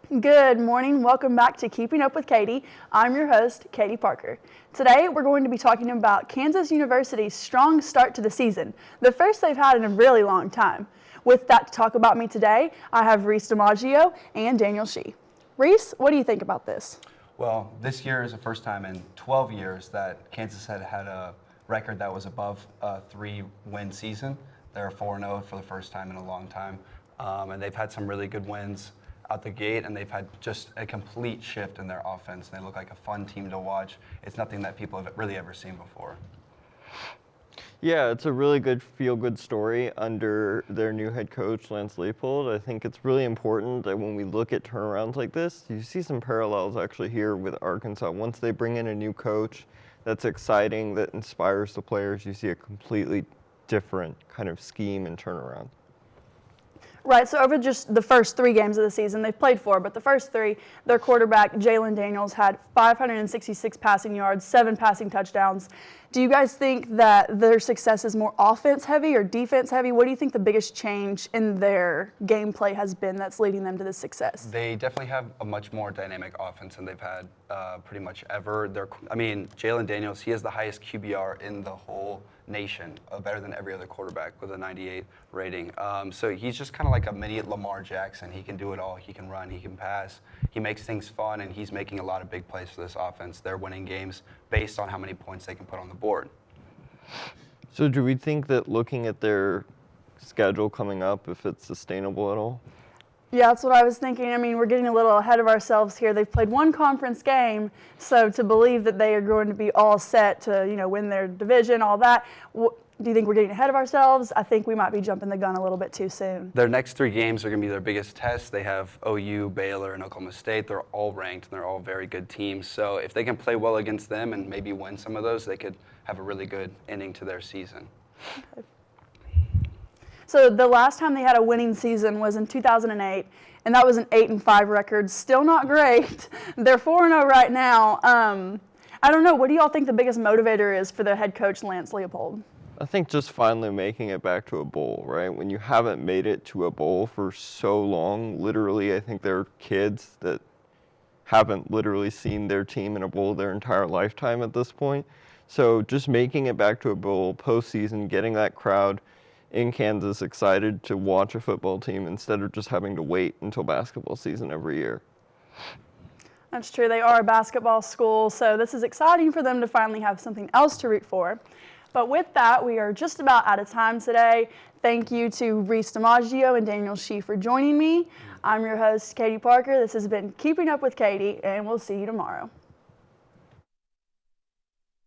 Good morning. Welcome back to Keeping Up with Katie. I'm your host, Katie Parker. Today, we're going to be talking about Kansas University's strong start to the season, the first they've had in a really long time. With that to talk about me today, I have Reese Domengeaux and Daniel Shee. Reese, what do you think about this? Well, this year is the first time in 12 years that Kansas had a record that was above a 3-win season. They're 4-0 for the first time in a long time, and they've had some really good wins out the gate, and they've had just a complete shift in their offense. They look like a fun team to watch. It's nothing that people have really ever seen before. Yeah, it's a really good feel-good story under their new head coach, Lance Leipold. I think it's really important that when we look at turnarounds like this, you see some parallels actually here with Arkansas. Once they bring in a new coach that's exciting, that inspires the players, you see a completely different kind of scheme and turnaround. Right, so over just the first 3 games of the season, they've played 4, but the first 3, their quarterback, Jalen Daniels, had 566 passing yards, 7 passing touchdowns. Do you guys think that their success is more offense-heavy or defense-heavy? What do you think the biggest change in their gameplay has been that's leading them to this success? They definitely have a much more dynamic offense than they've had pretty much ever. Jalen Daniels, he has the highest QBR in the whole nation, better than every other quarterback with a 98 rating. So he's just kind of like a mini Lamar Jackson. He can do it all. He can run. He can pass. He makes things fun, and he's making a lot of big plays for this offense. They're winning games based on how many points they can put on the board. So do we think that looking at their schedule coming up, if it's sustainable at all? Yeah, that's what I was thinking. I mean, we're getting a little ahead of ourselves here. They've played 1 conference game, so to believe that they are going to be all set to, win their division, all that, do you think we're getting ahead of ourselves? I think we might be jumping the gun a little bit too soon. Their next 3 games are going to be their biggest test. They have OU, Baylor, and Oklahoma State. They're all ranked, and they're all very good teams. So if they can play well against them and maybe win some of those, they could have a really good ending to their season. Okay. So the last time they had a winning season was in 2008, and that was an 8-5 record. Still not great. They're 4-0 right now. I don't know. What do y'all think the biggest motivator is for their head coach, Lance Leipold? I think just finally making it back to a bowl, right? When you haven't made it to a bowl for so long, literally, I think there are kids that haven't literally seen their team in a bowl their entire lifetime at this point. So just making it back to a bowl, postseason, getting that crowd in Kansas excited to watch a football team instead of just having to wait until basketball season every year. That's true. They are a basketball school, so this is exciting for them to finally have something else to root for. But with that, we are just about out of time today. Thank you to Reese Domengeaux and Daniel Shee for joining me. I'm your host, Katie Parker. This has been Keeping Up with Katie, and we'll see you tomorrow.